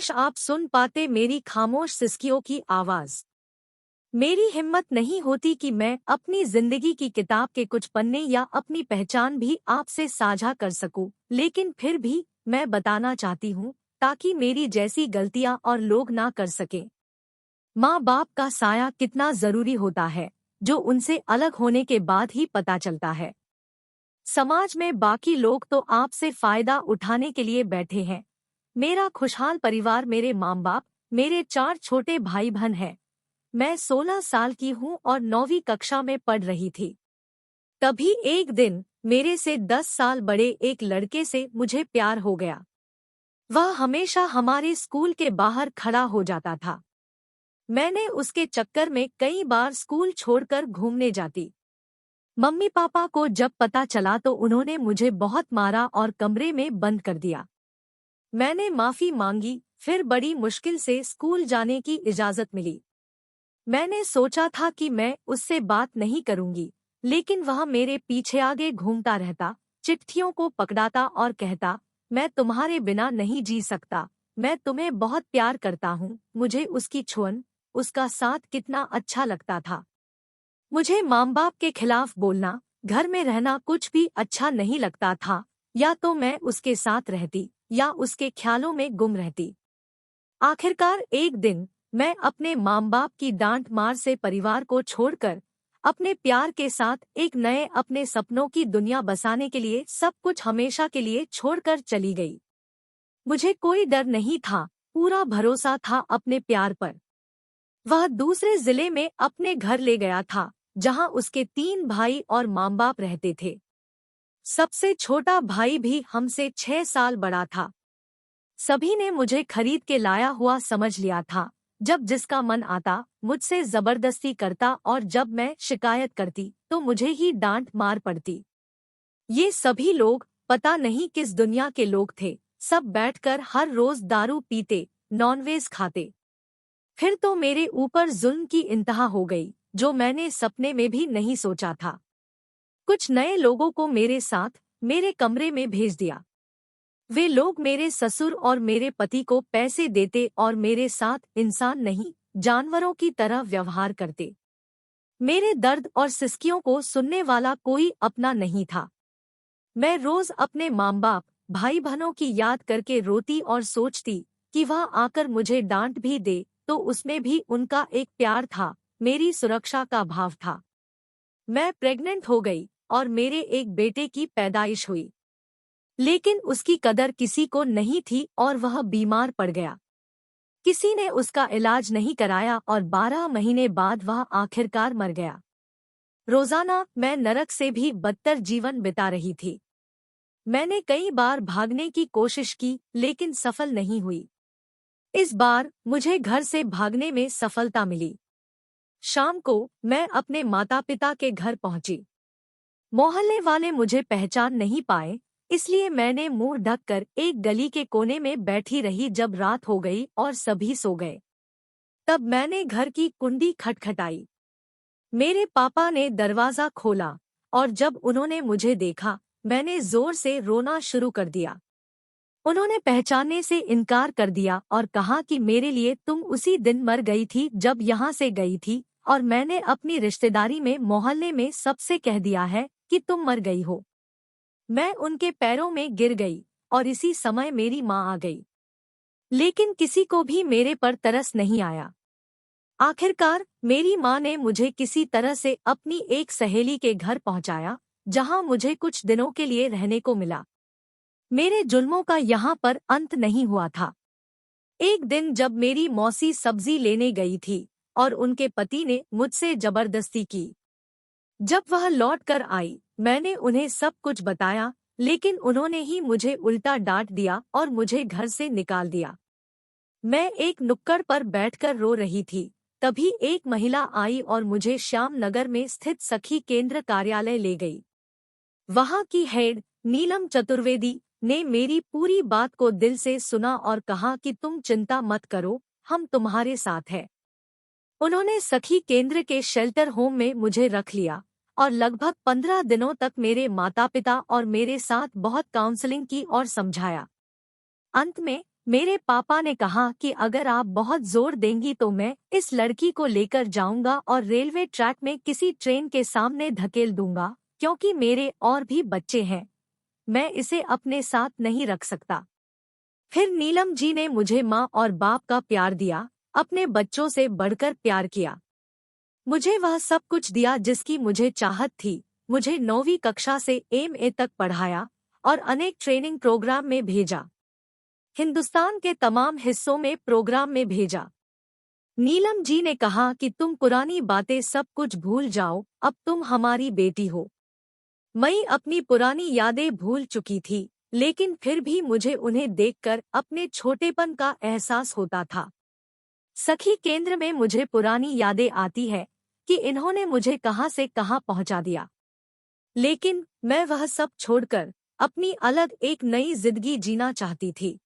काश आप सुन पाते मेरी खामोश सिसकियों की आवाज। मेरी हिम्मत नहीं होती कि मैं अपनी जिंदगी की किताब के कुछ पन्ने या अपनी पहचान भी आपसे साझा कर सकूं, लेकिन फिर भी मैं बताना चाहती हूँ ताकि मेरी जैसी गलतियां और लोग ना कर सकें। माँ बाप का साया कितना जरूरी होता है, जो उनसे अलग होने के बाद ही पता चलता है। समाज में बाकी लोग तो आपसे फायदा उठाने के लिए बैठे हैं। मेरा खुशहाल परिवार, मेरे माँ बाप, मेरे 4 छोटे भाई बहन हैं। मैं 16 साल की हूँ और 9वीं कक्षा में पढ़ रही थी। तभी एक दिन मेरे से 10 साल बड़े एक लड़के से मुझे प्यार हो गया। वह हमेशा हमारे स्कूल के बाहर खड़ा हो जाता था। मैंने उसके चक्कर में कई बार स्कूल छोड़कर घूमने जाती। मम्मी पापा को जब पता चला तो उन्होंने मुझे बहुत मारा और कमरे में बंद कर दिया। मैंने माफी मांगी, फिर बड़ी मुश्किल से स्कूल जाने की इजाजत मिली। मैंने सोचा था कि मैं उससे बात नहीं करूंगी, लेकिन वह मेरे पीछे आगे घूमता रहता, चिट्ठियों को पकड़ाता और कहता, मैं तुम्हारे बिना नहीं जी सकता, मैं तुम्हें बहुत प्यार करता हूँ। मुझे उसकी छुअन, उसका साथ कितना अच्छा लगता था। मुझे माँ बाप के खिलाफ बोलना, घर में रहना कुछ भी अच्छा नहीं लगता था। या तो मैं उसके साथ रहती या उसके ख्यालों में गुम रहती। आखिरकार एक दिन मैं अपने माँ बाप की डांट मार से परिवार को छोड़कर अपने प्यार के साथ एक नए अपने सपनों की दुनिया बसाने के लिए सब कुछ हमेशा के लिए छोड़कर चली गई। मुझे कोई डर नहीं था, पूरा भरोसा था अपने प्यार पर। वह दूसरे जिले में अपने घर ले गया था, जहां उसके 3 भाई और माँ बाप रहते थे। सबसे छोटा भाई भी हमसे 6 साल बड़ा था। सभी ने मुझे खरीद के लाया हुआ समझ लिया था। जब जिसका मन आता मुझसे जबरदस्ती करता और जब मैं शिकायत करती तो मुझे ही डांट मार पड़ती। ये सभी लोग पता नहीं किस दुनिया के लोग थे। सब बैठकर हर रोज दारू पीते, नॉनवेज खाते। फिर तो मेरे ऊपर जुल्म की इंतहा हो गई, जो मैंने सपने में भी नहीं सोचा था। कुछ नए लोगों को मेरे साथ मेरे कमरे में भेज दिया। वे लोग मेरे ससुर और मेरे पति को पैसे देते और मेरे साथ इंसान नहीं, जानवरों की तरह व्यवहार करते। मेरे दर्द और सिसकियों को सुनने वाला कोई अपना नहीं था। मैं रोज अपने माँ बाप, भाई बहनों की याद करके रोती और सोचती कि वह आकर मुझे डांट भी दे तो उसमें भी उनका एक प्यार था, मेरी सुरक्षा का भाव था। मैं प्रेग्नेंट हो गई और मेरे एक बेटे की पैदाइश हुई, लेकिन उसकी कदर किसी को नहीं थी और वह बीमार पड़ गया। किसी ने उसका इलाज नहीं कराया और 12 महीने बाद वह आखिरकार मर गया। रोजाना मैं नरक से भी बदतर जीवन बिता रही थी। मैंने कई बार भागने की कोशिश की, लेकिन सफल नहीं हुई। इस बार मुझे घर से भागने में सफलता मिली। शाम को मैं अपने माता पिता के घर पहुंची। मोहल्ले वाले मुझे पहचान नहीं पाए, इसलिए मैंने मुंह ढककर एक गली के कोने में बैठी रही। जब रात हो गई और सभी सो गए, तब मैंने घर की कुंडी खटखटाई। मेरे पापा ने दरवाजा खोला और जब उन्होंने मुझे देखा, मैंने जोर से रोना शुरू कर दिया। उन्होंने पहचानने से इनकार कर दिया और कहा कि मेरे लिए तुम उसी दिन मर गई थी जब यहाँ से गई थी, और मैंने अपनी रिश्तेदारी में मोहल्ले में सबसे कह दिया है कि तुम मर गई हो। मैं उनके पैरों में गिर गई और इसी समय मेरी माँ आ गई, लेकिन किसी को भी मेरे पर तरस नहीं आया। आखिरकार मेरी माँ ने मुझे किसी तरह से अपनी एक सहेली के घर पहुंचाया, जहां मुझे कुछ दिनों के लिए रहने को मिला। मेरे जुल्मों का यहाँ पर अंत नहीं हुआ था। एक दिन जब मेरी मौसी सब्जी लेने गई थी और उनके पति ने मुझसे जबरदस्ती की। जब वह लौट कर आई, मैंने उन्हें सब कुछ बताया, लेकिन उन्होंने ही मुझे उल्टा डांट दिया और मुझे घर से निकाल दिया। मैं एक नुक्कड़ पर बैठकर रो रही थी, तभी एक महिला आई और मुझे श्याम नगर में स्थित सखी केंद्र कार्यालय ले गई। वहां की हेड नीलम चतुर्वेदी ने मेरी पूरी बात को दिल से सुना और कहा कि तुम चिंता मत करो, हम तुम्हारे साथ हैं। उन्होंने सखी केंद्र के शेल्टर होम में मुझे रख लिया और लगभग 15 दिनों तक मेरे माता पिता और मेरे साथ बहुत काउंसलिंग की और समझाया। अंत में मेरे पापा ने कहा कि अगर आप बहुत जोर देंगी तो मैं इस लड़की को लेकर जाऊंगा और रेलवे ट्रैक में किसी ट्रेन के सामने धकेल दूंगा, क्योंकि मेरे और भी बच्चे हैं। मैं इसे अपने साथ नहीं रख सकता। फिर नीलम जी ने मुझे माँ और बाप का प्यार दिया, अपने बच्चों से बढ़कर प्यार किया। मुझे वह सब कुछ दिया जिसकी मुझे चाहत थी। मुझे 9वीं कक्षा से एमए तक पढ़ाया और अनेक ट्रेनिंग प्रोग्राम में भेजा। हिंदुस्तान के तमाम हिस्सों में प्रोग्राम में भेजा। नीलम जी ने कहा कि तुम पुरानी बातें सब कुछ भूल जाओ, अब तुम हमारी बेटी हो। मैं अपनी पुरानी यादें भूल चुकी थी, लेकिन फिर भी मुझे उन्हें देखकर अपने छोटेपन का एहसास होता था। सखी केंद्र में मुझे पुरानी यादें आती है कि इन्होंने मुझे कहां से कहां पहुंचा दिया। लेकिन मैं वह सब छोड़कर अपनी अलग एक नई जिंदगी जीना चाहती थी।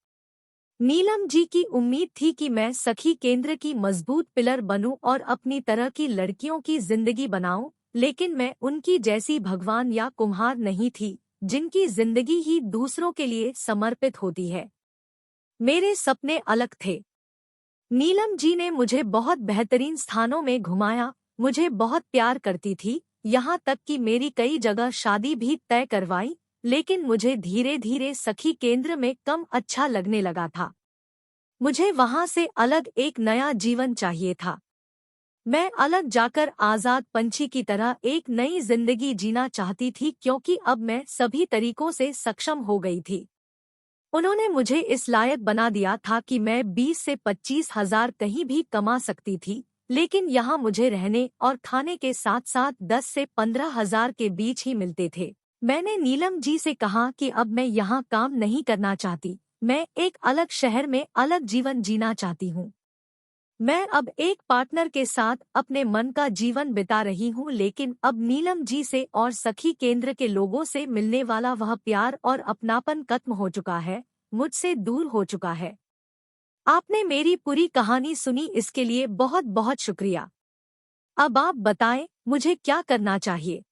नीलम जी की उम्मीद थी कि मैं सखी केंद्र की मजबूत पिलर बनूं और अपनी तरह की लड़कियों की जिंदगी बनाऊं, लेकिन मैं उनकी जैसी भगवान या कुम्हार नहीं थी, जिनकी जिंदगी ही दूसरों के लिए समर्पित होती है। मेरे सपने अलग थे। नीलम जी ने मुझे बहुत बेहतरीन स्थानों में घुमाया, मुझे बहुत प्यार करती थी, यहाँ तक कि मेरी कई जगह शादी भी तय करवाई, लेकिन मुझे धीरे धीरे सखी केंद्र में कम अच्छा लगने लगा था। मुझे वहाँ से अलग एक नया जीवन चाहिए था। मैं अलग जाकर आजाद पंछी की तरह एक नई जिंदगी जीना चाहती थी, क्योंकि अब मैं सभी तरीकों से सक्षम हो गई थी। उन्होंने मुझे इस लायक बना दिया था कि मैं 20 से 25 हजार कहीं भी कमा सकती थी, लेकिन यहाँ मुझे रहने और खाने के साथ साथ 10 से 15 हजार के बीच ही मिलते थे। मैंने नीलम जी से कहा कि अब मैं यहाँ काम नहीं करना चाहती, मैं एक अलग शहर में अलग जीवन जीना चाहती हूँ। मैं अब एक पार्टनर के साथ अपने मन का जीवन बिता रही हूँ, लेकिन अब नीलम जी से और सखी केंद्र के लोगों से मिलने वाला वह प्यार और अपनापन खत्म हो चुका है, मुझसे दूर हो चुका है। आपने मेरी पूरी कहानी सुनी, इसके लिए बहुत बहुत शुक्रिया। अब आप बताएं, मुझे क्या करना चाहिए।